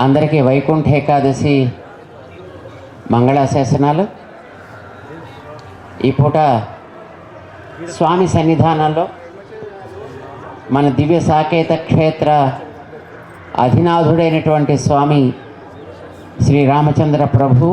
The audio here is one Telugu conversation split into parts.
అందరికీ వైకుంఠ ఏకాదశి మంగళాశాసనాలు. ఈ పూట స్వామి సన్నిధానంలో మన దివ్య సాకేత క్షేత్ర అధినాథుడైనటువంటి స్వామి శ్రీరామచంద్ర ప్రభు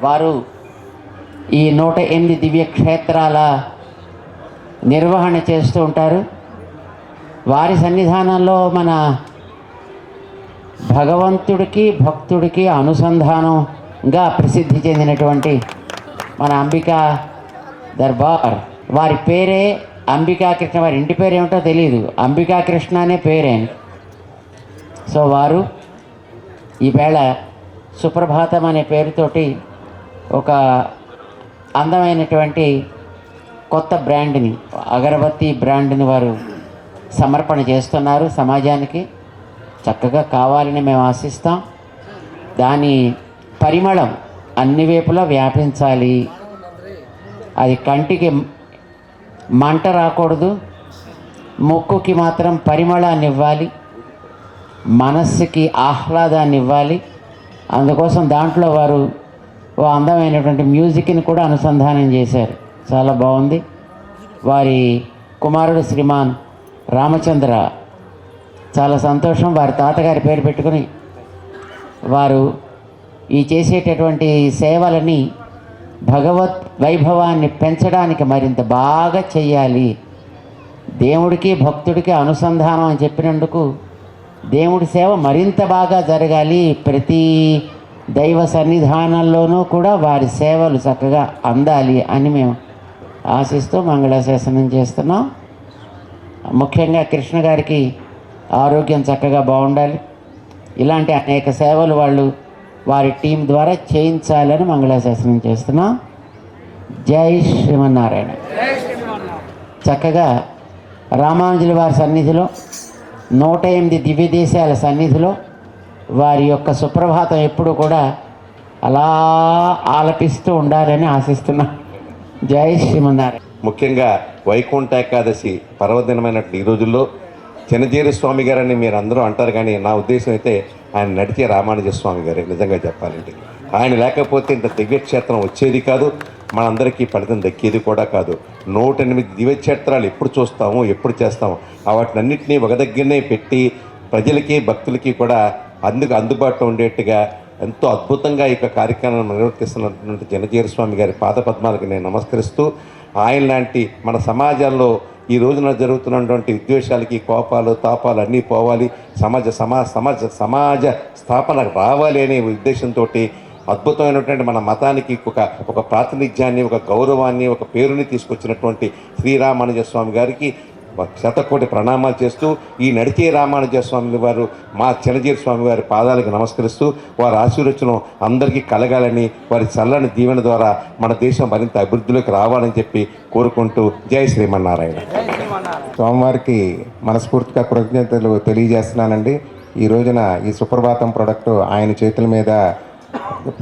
వారు ఈ 108 దివ్య క్షేత్రాల నిర్వహణ చేస్తూ ఉంటారు. వారి సన్నిధానంలో మన భగవంతుడికి భక్తుడికి అనుసంధానంగా ప్రసిద్ధి చెందినటువంటి మన అంబికా దర్బార్, వారి పేరే అంబికా కృష్ణ. వారి ఇంటి పేరు ఏమిటో తెలియదు, అంబికా కృష్ణ అనే పేరే. సో వారు ఈవేళ సుప్రభాతం అనే పేరుతోటి ఒక అందమైనటువంటి కొత్త బ్రాండ్ని, అగరబత్తి బ్రాండ్ని వారు సమర్పణ చేస్తున్నారు సమాజానికి. చక్కగా కావాలని మేము ఆశిస్తాం. దాని పరిమళం అన్ని వైపులా వ్యాపించాలి. అది కంటికి మంట రాకూడదు, ముక్కుకి మాత్రం పరిమళాన్ని ఇవ్వాలి, మనస్సుకి ఆహ్లాదాన్ని ఇవ్వాలి. అందుకోసం దాంట్లో వారు ఓ అందమైనటువంటి మ్యూజిక్ని కూడా అనుసంధానం చేశారు. చాలా బాగుంది. వారి కుమారుడు శ్రీమాన్ రామచంద్ర, చాలా సంతోషం. వారి తాతగారి పేరు పెట్టుకుని వారు ఈ చేసేటటువంటి సేవలని భగవత్ వైభవాన్ని పెంచడానికి మరింత బాగా చెయ్యాలి. దేవుడికి భక్తుడికి అనుసంధానం అని చెప్పినందుకు దేవుడి సేవ మరింత బాగా జరగాలి. ప్రతి దైవ సన్నిధానంలోనూ కూడా వారి సేవలు చక్కగా అందాలి అని మేము ఆశిస్తూ మంగళాశాసనం చేస్తున్నాం. ముఖ్యంగా కృష్ణ గారికి ఆరోగ్యం చక్కగా బాగుండాలి. ఇలాంటి అనేక సేవలు వాళ్ళు వారి టీం ద్వారా చేయించాలని మంగళాశాసనం చేస్తున్నాం. జై శ్రీమన్నారాయణ. చక్కగా రామానుజుల వారి సన్నిధిలో 108 దివ్య దేశాల సన్నిధిలో వారి యొక్క సుప్రభాతం ఎప్పుడు కూడా అలా ఆలపిస్తూ ఉండాలని ఆశిస్తున్నాం. జై శ్రీమన్నారాయణ. ముఖ్యంగా వైకుంఠ ఏకాదశి పర్వదినమైనటువంటి ఈ రోజుల్లో చినజీరి స్వామి గారని మీరు అందరూ అంటారు, కానీ నా ఉద్దేశం అయితే ఆయన నడిచే రామానుజ స్వామి గారే. నిజంగా చెప్పాలంటే ఆయన లేకపోతే ఇంత దివ్యక్షేత్రం వచ్చేది కాదు, మనందరికీ ఫలితం దక్కేది కూడా కాదు. 108 దివ్యక్షేత్రాలు ఎప్పుడు చూస్తాము, ఎప్పుడు చేస్తాము, వాటినన్నింటినీ ఒక దగ్గరనే పెట్టి ప్రజలకి భక్తులకి కూడా అందుబాటులో ఉండేట్టుగా ఎంతో అద్భుతంగా ఈ కార్యక్రమాన్ని నిర్వర్తిస్తున్నటువంటి చినజీరి స్వామి గారి పాదపద్మాలకు నేను నమస్కరిస్తూ, ఆయన లాంటి మన సమాజాల్లో ఈ రోజున జరుగుతున్నటువంటి విద్వేషాలకి, కోపాలు తాపాలు అన్నీ పోవాలి, సమాజ స్థాపన రావాలి అనే ఉద్దేశంతో అద్భుతమైనటువంటి మన మతానికి ఒక ప్రాతినిధ్యాన్ని, ఒక గౌరవాన్ని, ఒక పేరుని తీసుకొచ్చినటువంటి శ్రీరామానుజ స్వామి గారికి శతకోటి ప్రణామాలు చేస్తూ, ఈ నడిచే రామానుజ స్వామి వారు మా చినజీరి స్వామి వారి పాదాలకు నమస్కరిస్తూ, వారి ఆశీర్వచనం అందరికీ కలగాలని, వారి చల్లని దీవెన ద్వారా మన దేశం మరింత అభివృద్ధిలోకి రావాలని చెప్పి కోరుకుంటూ జై శ్రీమన్నారాయణ. స్వామివారికి మనస్ఫూర్తిగా కృతజ్ఞతలు తెలియజేస్తున్నానండి. ఈ రోజున ఈ సుప్రభాతం ప్రోడక్ట్ ఆయన చేతుల మీద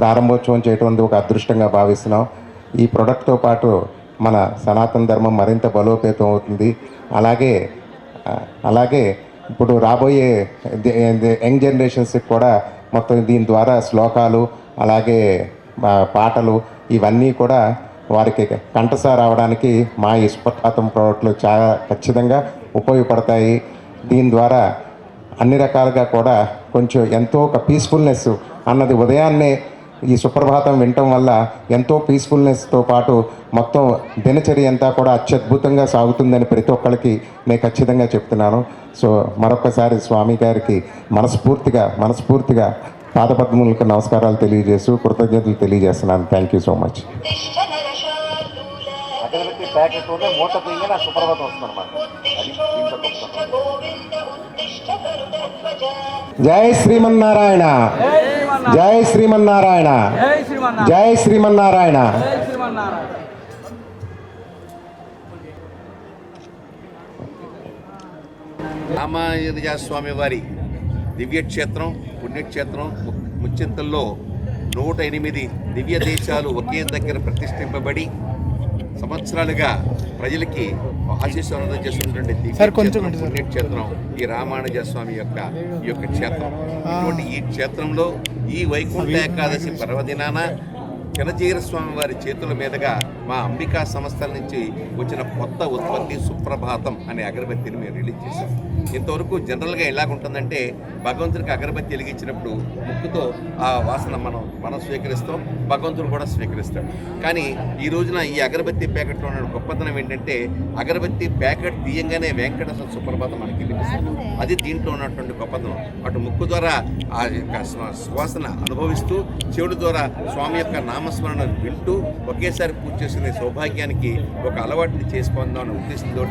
ప్రారంభోత్సవం చేయడం ఒక అదృష్టంగా భావిస్తున్నాం. ఈ ప్రోడక్ట్తో పాటు మన సనాతన ధర్మం మరింత బలోపేతం అవుతుంది. అలాగే ఇప్పుడు రాబోయే యంగ్ జనరేషన్స్కి కూడా మొత్తం దీని ద్వారా శ్లోకాలు, అలాగే పాటలు ఇవన్నీ కూడా వారికి కంఠసార రావడానికి మా ఈ సుప్రభాతం ప్రోడక్ట్లు చాలా ఖచ్చితంగా ఉపయోగపడతాయి. దీని ద్వారా అన్ని రకాలుగా కూడా కొంచెం ఎంతో ఒక పీస్ఫుల్నెస్ అన్నది ఉదయాన్నే ఈ సుప్రభాతం వినటం వల్ల ఎంతో పీస్ఫుల్నెస్తో పాటు మొత్తం దినచర్య అంతా కూడా అత్యద్భుతంగా సాగుతుందని ప్రతి ఒక్కరికి నేను ఖచ్చితంగా చెప్తున్నాను. సో మరొకసారి స్వామి గారికి మనస్ఫూర్తిగా పాదపద్మములకు నమస్కారాలు తెలియజేస్తూ కృతజ్ఞతలు తెలియజేస్తున్నాను. Thank you so much. జై శ్రీమన్నారాయణ, జై శ్రీమన్నారాయణ, జై శ్రీమన్నారాయణ. రామానుజ స్వామి వారి దివ్యక్షేత్రం, పుణ్యక్షేత్రం ముచ్చింతల్లో 108 దివ్య దేశాలు ఒకే దగ్గర ప్రతిష్ఠింపబడి సంవత్సరాలుగా ప్రజలకి ఆశీస్సు అనుభవం చేస్తున్నటువంటి పుణ్యక్షేత్రం ఈ రామానుజ స్వామి ఈ యొక్క క్షేత్రం. ఇటువంటి ఈ క్షేత్రంలో ఈ వైకుంఠ ఏకాదశి పర్వదినాన చినజీర స్వామి వారి చేతుల మీదుగా మా అంబికా సంస్థల నుంచి వచ్చిన కొత్త ఉత్పత్తి సుప్రభాతం అనే అగరబత్తిని మేము రిలీజ్ చేసాం. ఇంతవరకు జనరల్గా ఎలాగుంటుందంటే భగవంతుడికి అగరబత్తి వెలిగించినప్పుడు ముక్కుతో ఆ వాసన మనం స్వీకరిస్తాం, భగవంతుడు కూడా స్వీకరిస్తాడు. కానీ ఈ రోజున ఈ అగరబత్తి ప్యాకెట్లో ఉన్న గొప్పతనం ఏంటంటే అగరబత్తి ప్యాకెట్ తీయంగానే వెంకటేశ్వర సుప్రభాతం మనకి వినిపిస్తుంది. అది దీంట్లో ఉన్నటువంటి గొప్పతనం. అటు ముక్కు ద్వారా ఆ యొక్క సువాసన అనుభవిస్తూ, చెవుడు ద్వారా స్వామి యొక్క నామస్మరణ వింటూ ఒకేసారి పూజ చేసిన సౌభాగ్యానికి ఒక అలవాటుని చేసుకుందాం అనే ఉద్దేశంతో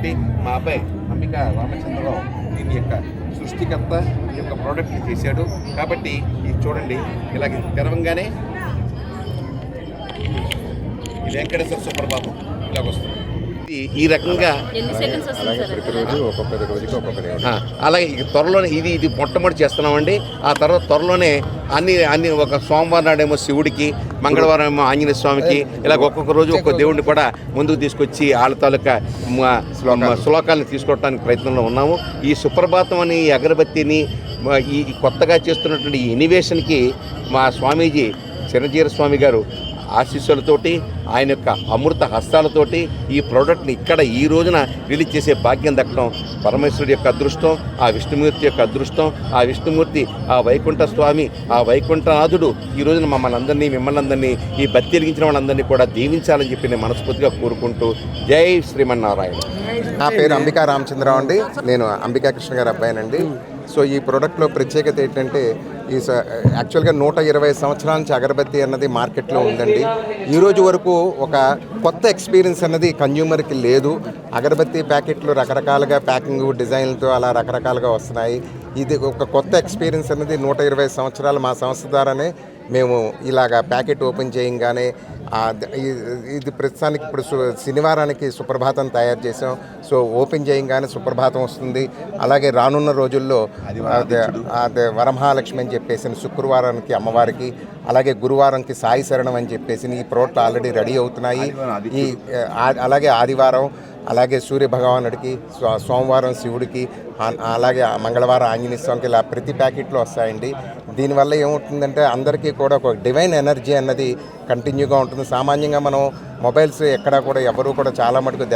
మా అబ్బాయి అంబికా రామచంద్రరావు దీని యొక్క సృష్టికర్త ఈ యొక్క ప్రోడక్ట్ని చేశాడు. కాబట్టి ఇది చూడండి, ఇలాగ తెరవంగానే ఈ వెంకటేశ్వర సుప్రభాతం ఇలాగ వస్తుంది. ఈ రకంగా అలాగే త్వరలోనే ఇది మొట్టమొదటి చేస్తున్నామండి. ఆ తర్వాత త్వరలోనే అన్ని ఒక సోమవారం నాడేమో శివుడికి, మంగళవారం ఏమో ఆంజనేయ స్వామికి, ఇలా ఒక్కొక్క రోజు ఒక్కొక్క దేవుడిని కూడా ముందుకు తీసుకొచ్చి వాళ్ళ తాలూకా శ్లోకాలను తీసుకోవడానికి ప్రయత్నంలో ఉన్నాము. ఈ సుప్రభాతం అని ఈ అగరబత్తిని ఈ కొత్తగా చేస్తున్నటువంటి ఈ ఇన్నోవేషన్కి మా స్వామీజీ చినజీర స్వామి గారు ఆశీస్సులతోటి, ఆయన యొక్క అమృత హస్తాలతోటి ఈ ప్రోడక్ట్ని ఇక్కడ ఈ రోజున రిలీజ్ చేసే భాగ్యం దక్కడం పరమేశ్వరుడి యొక్క అదృష్టం, ఆ విష్ణుమూర్తి యొక్క అదృష్టం. ఆ విష్ణుమూర్తి, ఆ వైకుంఠ స్వామి, ఆ వైకుంఠనాథుడు ఈ రోజున మిమ్మల్ని అందరినీ ఈ బత్తి వెలిగించిన వాళ్ళందరినీ కూడా దీవించాలని చెప్పి నేను మనస్ఫూర్తిగా కోరుకుంటూ జై శ్రీమన్నారాయణ. నా పేరు అంబికా రామచంద్రరావు అండి. నేను అంబికా కృష్ణ గారి అబ్బాయినండి. సో ఈ ప్రోడక్ట్లో ప్రత్యేకత ఏంటంటే యాక్చువల్గా 120 సంవత్సరాల నుంచి అగరబత్తి అన్నది మార్కెట్లో ఉందండి. ఈరోజు వరకు ఒక కొత్త ఎక్స్పీరియన్స్ అన్నది కన్జ్యూమర్కి లేదు. అగరబత్తి ప్యాకెట్లు రకరకాలుగా ప్యాకింగ్ డిజైన్లతో అలా రకరకాలుగా వస్తున్నాయి. ఇది ఒక కొత్త ఎక్స్పీరియన్స్ అన్నది 120 సంవత్సరాలు మా సంస్థ ద్వారానే మేము ఇలాగా ప్యాకెట్ ఓపెన్ చేయంగానే ఇది ప్రస్తుతానికి ఇప్పుడు శనివారానికి సుప్రభాతం తయారు చేసాం. సో ఓపెన్ చేయంగానే సుప్రభాతం వస్తుంది. అలాగే రానున్న రోజుల్లో అదే వరమహాలక్ష్మి అని చెప్పేసి శుక్రవారానికి అమ్మవారికి, అలాగే గురువారంకి సాయి శరణం అని చెప్పేసి ఈ ప్రోడక్ట్ ఆల్రెడీ రెడీ అవుతున్నాయి. అలాగే ఆదివారం అలాగే సూర్య భగవానుడికి, సోమవారం శివుడికి, అలాగే మంగళవారం ఆంజనేయ స్వామికి ఇలా ప్రతి ప్యాకెట్లో వస్తాయండి. దీనివల్ల ఏమవుతుందంటే అందరికీ కూడా ఒక డివైన్ ఎనర్జీ అన్నది కంటిన్యూగా ఉంటుంది. సామాన్యంగా మనం మొబైల్స్ ఎక్కడా కూడా ఎవరు కూడా చాలా మటుకు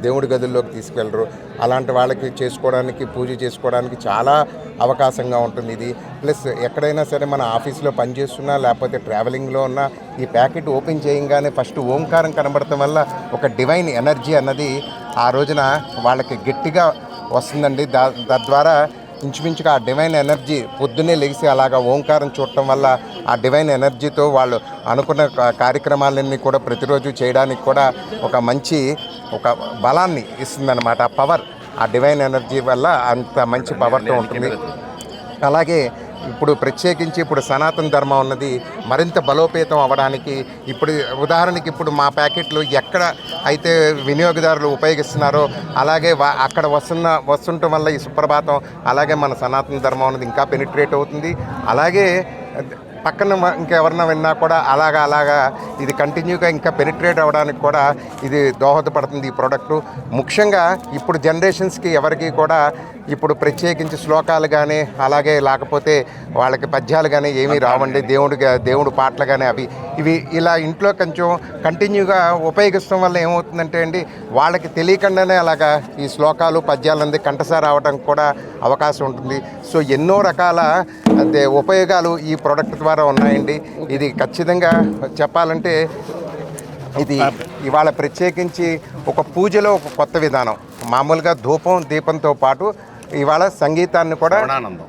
దేవుడి గదుల్లోకి తీసుకెళ్ళరు. అలాంటి వాళ్ళకి చేసుకోవడానికి, పూజ చేసుకోవడానికి చాలా అవకాశంగా ఉంటుంది ఇది. ప్లస్ ఎక్కడైనా సరే మన ఆఫీస్లో పనిచేస్తున్నా లేకపోతే ట్రావెలింగ్లో ఉన్నా ఈ ప్యాకెట్ ఓపెన్ చేయగానే ఫస్ట్ ఓంకారం కనబడటం వల్ల ఒక డివైన్ ఎనర్జీ అన్నది ఆ రోజున వాళ్ళకి గట్టిగా వస్తుందండి. తద్వారా ఇంచుమించుగా ఆ డివైన్ ఎనర్జీ పొద్దున్నే లెగిసి అలాగా ఓంకారం చూడటం వల్ల ఆ డివైన్ ఎనర్జీతో వాళ్ళు అనుకున్న కార్యక్రమాలన్నీ కూడా ప్రతిరోజు చేయడానికి కూడా ఒక మంచి బలాన్ని ఇస్తుందన్నమాట. ఆ పవర్, ఆ డివైన్ ఎనర్జీ వల్ల అంత మంచి పవర్తో ఉంటుంది. అలాగే ఇప్పుడు ప్రత్యేకించి ఇప్పుడు సనాతన ధర్మం అన్నది మరింత బలోపేతం అవ్వడానికి ఇప్పుడు ఉదాహరణకి ఇప్పుడు మా ప్యాకెట్లు ఎక్కడ అయితే వినియోగదారులు ఉపయోగిస్తున్నారో అలాగే అక్కడ వస్తుండటం వల్ల ఈ సుప్రభాతం అలాగే మన సనాతన ధర్మం అన్నది ఇంకా పెనిట్రేట్ అవుతుంది. అలాగే పక్కన ఇంకెవరన్నా విన్నా కూడా అలాగా ఇది కంటిన్యూగా ఇంకా పెనిట్రేట్ అవ్వడానికి కూడా ఇది దోహదపడుతుంది ఈ ప్రోడక్టు. ముఖ్యంగా ఇప్పుడు జనరేషన్స్కి ఎవరికి కూడా ఇప్పుడు ప్రత్యేకించి శ్లోకాలు కానీ అలాగే లేకపోతే వాళ్ళకి పద్యాలు కానీ ఏమీ రావండి. దేవుడు పాటలు కానీ ఇవి ఇలా ఇంట్లో కొంచెం కంటిన్యూగా ఉపయోగిస్తాం వల్ల ఏమవుతుందంటే అండి వాళ్ళకి తెలియకుండానే అలాగా ఈ శ్లోకాలు పద్యాలు అనేది కంఠసార రావడానికి కూడా అవకాశం ఉంటుంది. సో ఎన్నో రకాల ఉపయోగాలు ఈ ప్రోడక్ట్ ద్వారా ఉన్నాయండి. ఇది ఖచ్చితంగా చెప్పాలంటే ఇది ఇవాళ ప్రత్యేకించి ఒక పూజలో ఒక కొత్త విధానం. మామూలుగా ధూపం దీపంతో పాటు ఇవాళ సంగీతాన్ని కూడా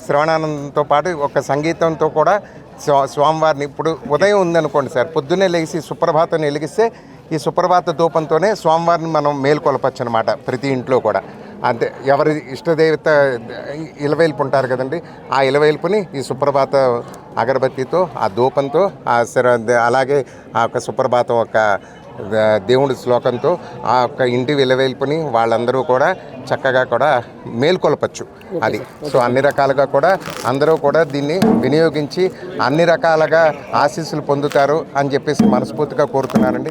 శ్రవణానందంతో పాటు ఒక సంగీతంతో కూడా స్వామివారిని ఇప్పుడు ఉదయం ఉందనుకోండి సార్, పొద్దున్నే లేచి సుప్రభాతాన్ని వెలిగిస్తే ఈ సుప్రభాత ధూపంతోనే స్వామివారిని మనం మేల్కొలపచ్చు అనమాట. ప్రతి ఇంట్లో కూడా అంతే. ఎవరి ఇష్టదేవత ఇలవేల్పు ఉంటారు కదండి, ఆ ఇలవేల్పుని ఈ సుప్రభాత అగరబత్తితో ఆ ధూపంతో అలాగే ఆ యొక్క సుప్రభాతం ఒక దేవుడి శ్లోకంతో ఆ యొక్క ఇంటి విలవేల్పుని వాళ్ళందరూ కూడా చక్కగా కూడా మేల్కొలపచ్చు అది. సో అన్ని రకాలుగా కూడా అందరూ కూడా దీన్ని వినియోగించి అన్ని రకాలుగా ఆశీస్సులు పొందుతారు అని చెప్పేసి మనస్ఫూర్తిగా కోరుతున్నానండి.